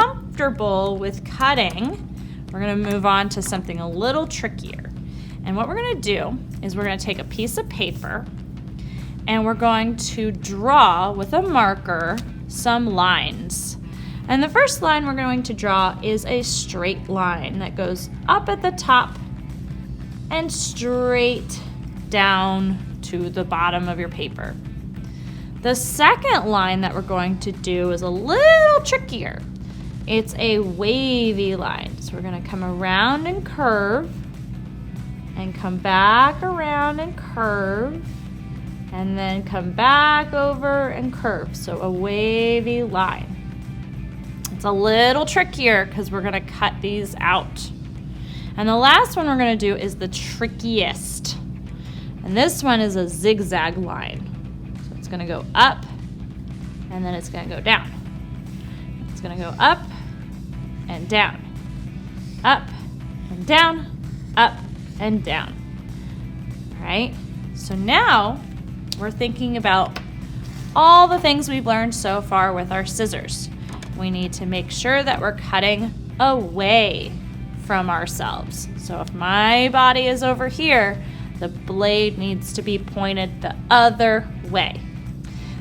comfortable with cutting, we're gonna move on to something a little trickier. And what we're gonna do is we're gonna take a piece of paper and we're going to draw with a marker some lines. And the first line we're going to draw is a straight line that goes up at the top and straight down to the bottom of your paper. The second line that we're going to do is a little trickier. It's a wavy line. So we're going to come around and curve and come back around and curve and then come back over and curve. So a wavy line. It's a little trickier because we're going to cut these out. And the last one we're going to do is the trickiest. And this one is a zigzag line. So it's going to go up and then it's going to go down. It's going to go up and down, up and down, up and down. All right? So now we're thinking about all the things we've learned so far with our scissors. We need to make sure that we're cutting away from ourselves. So if my body is over here, the blade needs to be pointed the other way.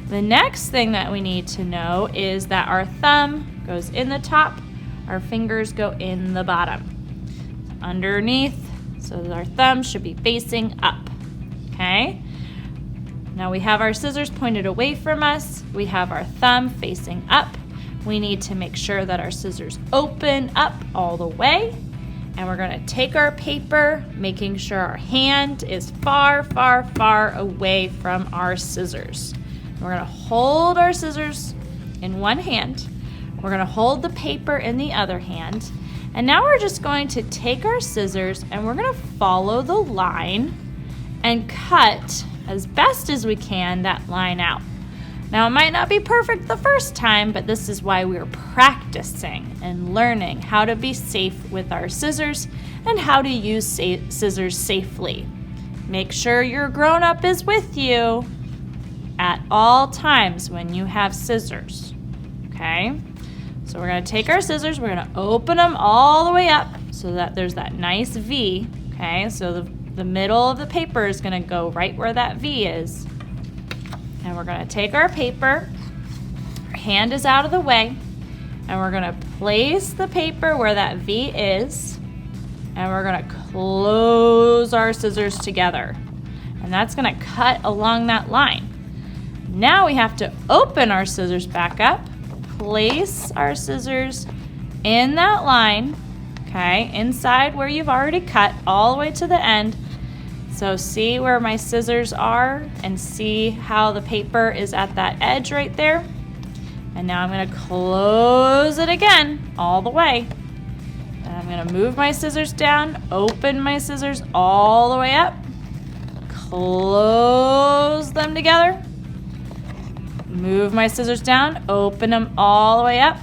The next thing that we need to know is that our thumb goes in the top, our fingers go in the bottom. Underneath, so that our thumb should be facing up, okay? Now we have our scissors pointed away from us, we have our thumb facing up. We need to make sure that our scissors open up all the way. And we're gonna take our paper, making sure our hand is far, far, far away from our scissors. We're gonna hold our scissors in one hand. We're gonna hold the paper in the other hand. And now we're just going to take our scissors and we're gonna follow the line and cut as best as we can that line out. Now, it might not be perfect the first time, but this is why we're practicing and learning how to be safe with our scissors and how to use scissors safely. Make sure your grown-up is with you at all times when you have scissors, okay? So we're gonna take our scissors, we're gonna open them all the way up so that there's that nice V, okay? So the middle of the paper is gonna go right where that V is. And we're gonna take our paper, our hand is out of the way, and we're gonna place the paper where that V is, and we're gonna close our scissors together. And that's gonna cut along that line. Now we have to open our scissors back up, place our scissors in that line, okay, inside where you've already cut all the way to the end. So see where my scissors are and see how the paper is at that edge right there. And now I'm gonna close it again all the way. And I'm gonna move my scissors down, open my scissors all the way up, close them together, move my scissors down, open them all the way up,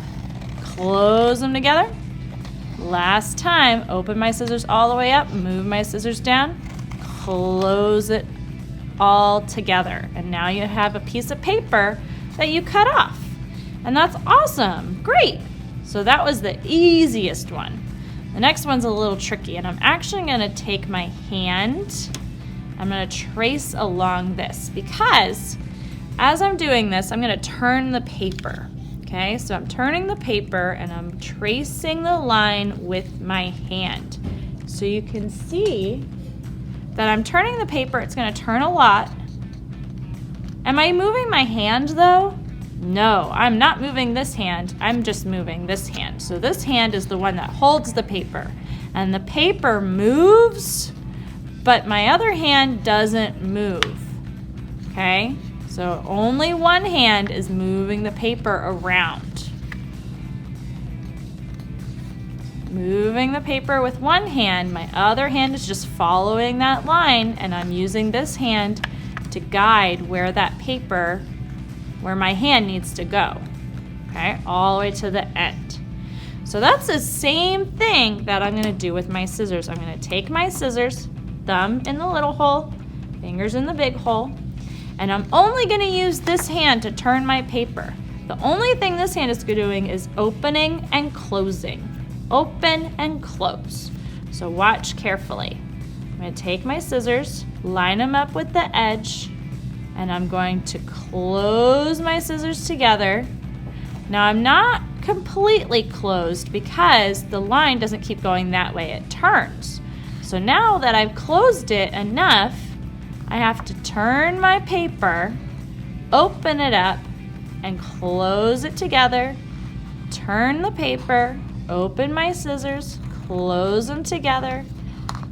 close them together. Last time, open my scissors all the way up, move my scissors down, close it all together. And now you have a piece of paper that you cut off. And that's awesome, great. So that was the easiest one. The next one's a little tricky, and I'm actually gonna take my hand, I'm gonna trace along this because as I'm doing this, I'm gonna turn the paper, okay? So I'm turning the paper and I'm tracing the line with my hand. So you can see that I'm turning the paper, it's gonna turn a lot. Am I moving my hand though? No, I'm not moving this hand, I'm just moving this hand. So this hand is the one that holds the paper. And the paper moves, but my other hand doesn't move, okay? So only one hand is moving the paper around. Moving the paper with one hand, my other hand is just following that line, and I'm using this hand to guide where that paper, where my hand needs to go, okay, all the way to the end. So that's the same thing that I'm gonna do with my scissors. I'm gonna take my scissors, thumb in the little hole, fingers in the big hole, and I'm only gonna use this hand to turn my paper. The only thing this hand is doing is opening and closing. Open and close. So watch carefully. I'm going to take my scissors, line them up with the edge, and I'm going to close my scissors together. Now I'm not completely closed because the line doesn't keep going that way, it turns. So now that I've closed it enough, I have to turn my paper, open it up, and close it together. Turn the paper, open my scissors, close them together.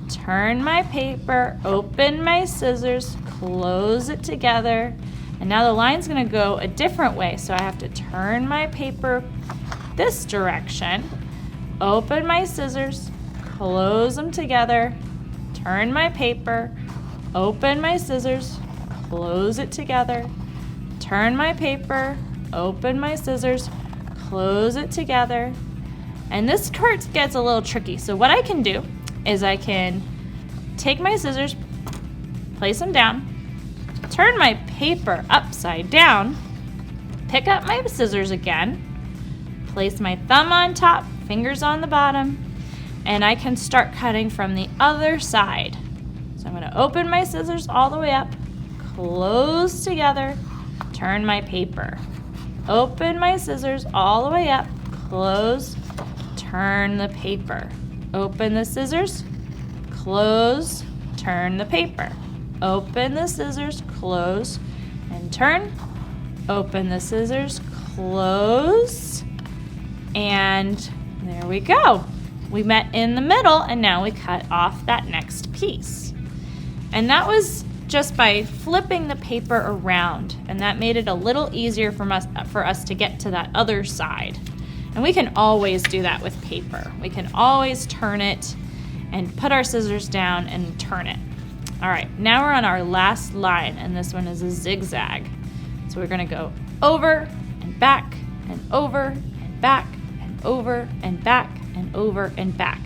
Turn my paper, open my scissors, close it together. And now the line's going to go a different way, so I have to turn my paper this direction, open my scissors, close them together, turn my paper, open my scissors, close it together, turn my paper, open my scissors, close it together. And this part gets a little tricky. So what I can do is I can take my scissors, place them down, turn my paper upside down, pick up my scissors again, place my thumb on top, fingers on the bottom, and I can start cutting from the other side. So I'm going to open my scissors all the way up, close together, turn my paper. Open my scissors all the way up, close, turn the paper. Open the scissors, close, turn the paper. Open the scissors, close, and turn. Open the scissors, close, and there we go. We met in the middle, and now we cut off that next piece. And that was just by flipping the paper around, and that made it a little easier for us to get to that other side. And we can always do that with paper. We can always turn it and put our scissors down and turn it. All right, now we're on our last line, and this one is a zigzag. So we're gonna go over and back and over and back and over and back and over and back.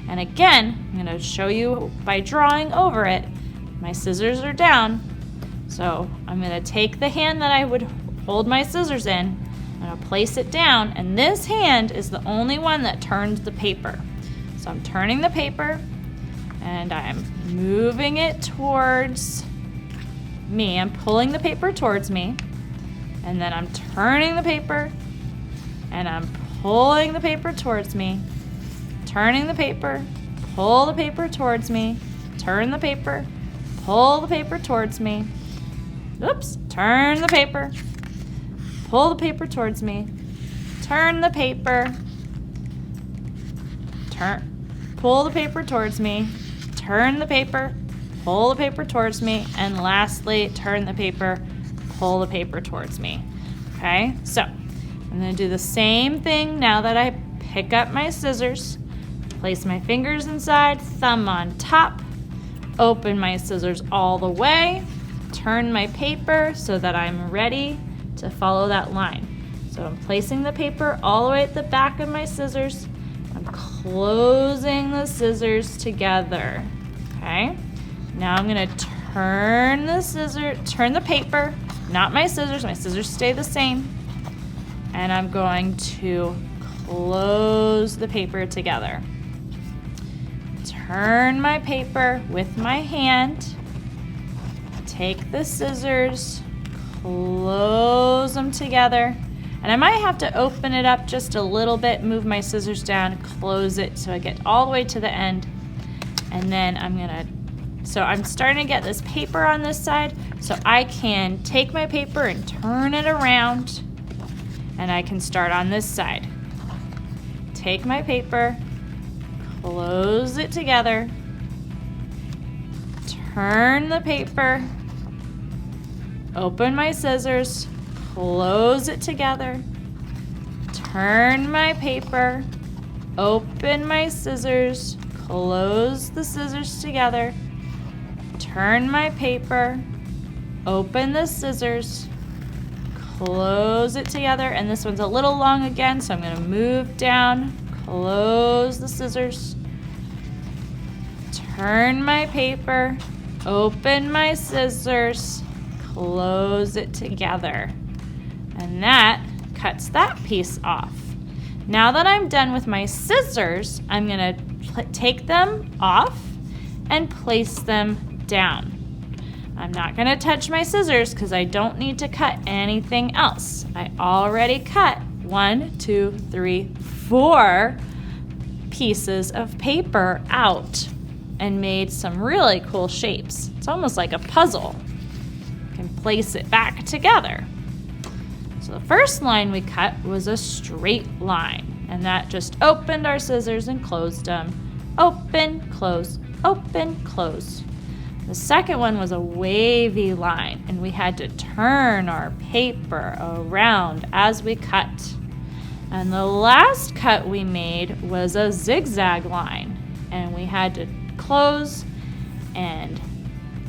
And again, I'm gonna show you by drawing over it. My scissors are down, so I'm gonna take the hand that I would hold my scissors in, and I'll place it down, and this hand is the only one that turns the paper. So I'm turning the paper, and I'm moving it towards me. I'm pulling the paper towards me, and then I'm turning the paper, and I'm pulling the paper towards me, turning the paper, pull the paper towards me, turn the paper, pull the paper towards me, oops, turn the paper, pull the paper towards me, turn the paper, pull the paper towards me, turn the paper, pull the paper towards me, and lastly, turn the paper, pull the paper towards me. Okay, so I'm going to do the same thing now that I pick up my scissors, place my fingers inside, thumb on top, open my scissors all the way, turn my paper so that I'm ready to follow that line. So I'm placing the paper all the way at the back of my scissors. I'm closing the scissors together. Okay? Now I'm gonna turn the paper, not my scissors stay the same. And I'm going to close the paper together. Turn my paper with my hand, take the scissors, close them together, and I might have to open it up just a little bit, move my scissors down, close it so I get all the way to the end, and then I'm starting to get this paper on this side, so I can take my paper and turn it around, and I can start on this side. Take my paper, close it together, turn the paper, open my scissors, close it together, turn my paper, open my scissors, close the scissors together, turn my paper, open the scissors, close it together, and this one's a little long again, so I'm going to move down, close the scissors, turn my paper, open my scissors, close it together. And that cuts that piece off. Now that I'm done with my scissors, I'm going to take them off and place them down. I'm not going to touch my scissors because I don't need to cut anything else. I already cut 1, 2, 3, 4 pieces of paper out and made some really cool shapes. It's almost like a puzzle. You can place it back together. So the first line we cut was a straight line, and that just opened our scissors and closed them. Open, close, open, close. The second one was a wavy line, and we had to turn our paper around as we cut. And the last cut we made was a zigzag line, and we had to close and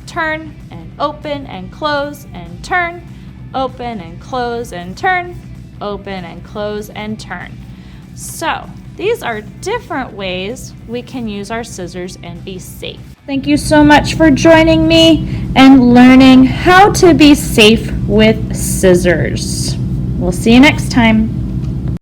turn and open and close and turn, open and close and turn, open and close and turn. So these are different ways we can use our scissors and be safe. Thank you so much for joining me and learning how to be safe with scissors. We'll see you next time.